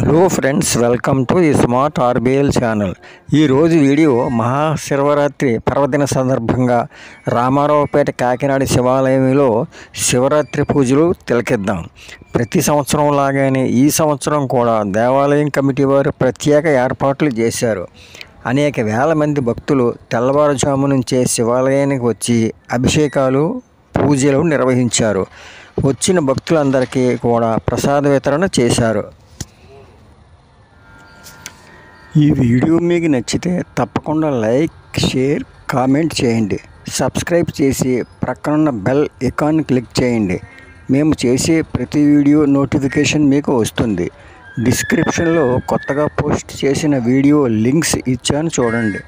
Hello friends, welcome to ఈ smart RBL channel. ఈరోజు video Mahashivratri పర్వదిన సందర్భంగా రామారావుపేట కాకినాడ శివాలయంలో శివరాత్రి పూజలు తిలకిద్దాం. ప్రతి సంవత్సరం లాగానే ఈ సంవత్సరం కూడా దేవాలయం కమిటీ వారు ప్రత్యేక ఏర్పాట్లు చేశారు. అనేక వేల మంది భక్తులు తెల్లవారుజాము నుంచే శివాలయానికి వచ్చి అభిషేకాలు, పూజలు నిర్వహించారు. వచ్చిన భక్తులందరికీ కూడా ప్రసాద వితరణ చేశారు. ఈ వీడియో మీకు నచ్చితే తప్పకుండా లైక్, షేర్, కామెంట్ చేయండి. సబ్స్క్రైబ్ చేసి ప్రక్కనున్న బెల్ ఐకాన్ క్లిక్ చేయండి. మేము చేసే ప్రతి వీడియో నోటిఫికేషన్ మీకు వస్తుంది. డిస్క్రిప్షన్లో కొత్తగా పోస్ట్ చేసిన వీడియో లింక్స్ ఇచ్చాను, చూడండి.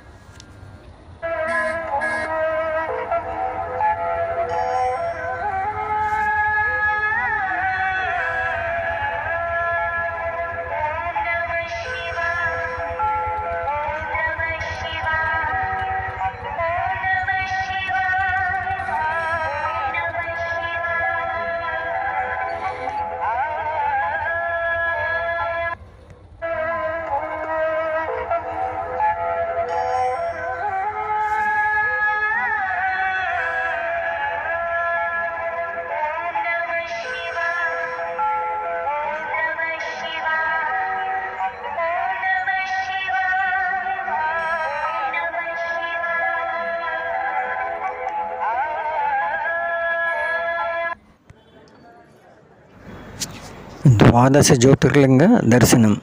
ద్వాదశ జ్యోతిర్లింగ దర్శనం.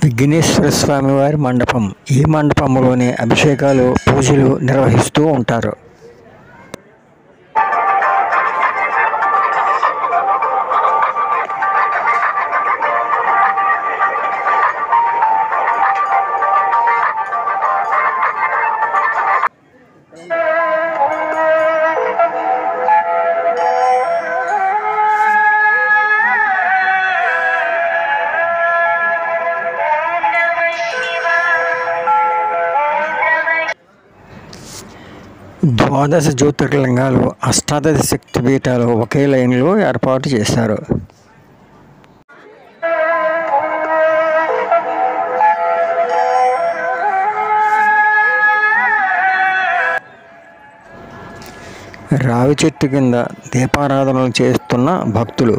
విఘ్నేశ్వర స్వామివారి మండపం. ఈ మండపంలోనే అభిషేకాలు, పూజలు నిర్వహిస్తూ ఉంటారు. ద్వాదశ జ్యోతిర్లింగాలు, అష్టాదశ శక్తి పీఠాలు ఒకే లైన్లో ఏర్పాటు చేశారు. రావి చెట్టు కింద దీపారాధనలు చేస్తున్న భక్తులు.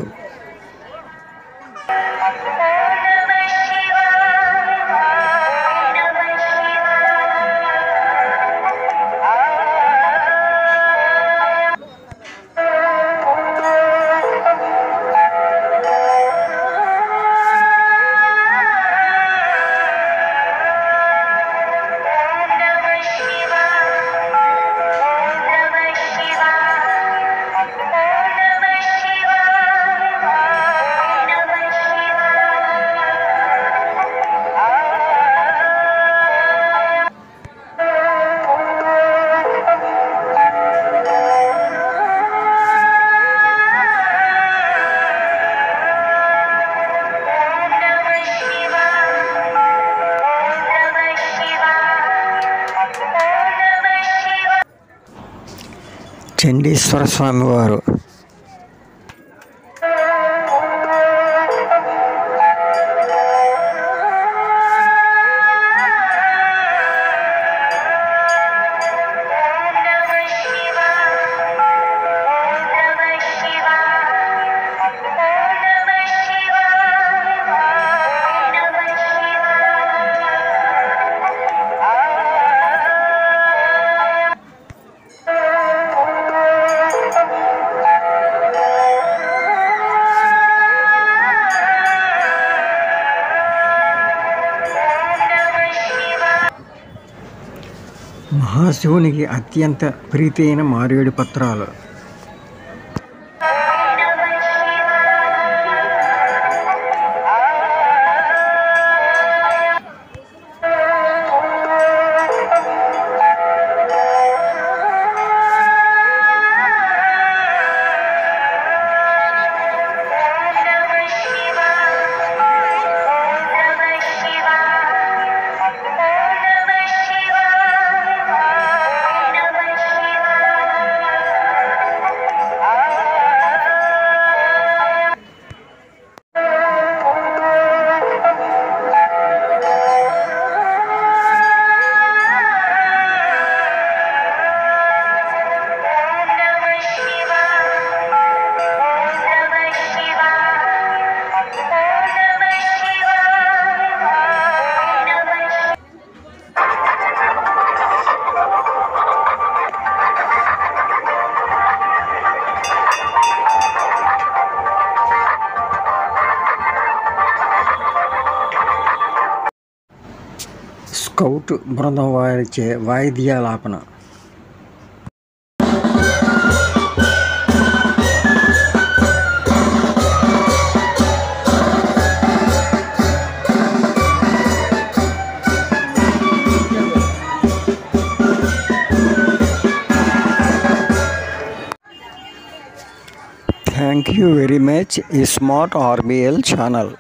చండీశ్వర స్వామివారు. శివునికి అత్యంత ప్రీతైన మారేడు పత్రాలు. స్కౌట్ బృందం వారిచే వాయిద్యాలాపన. Thank you very much, Smart RBL channel.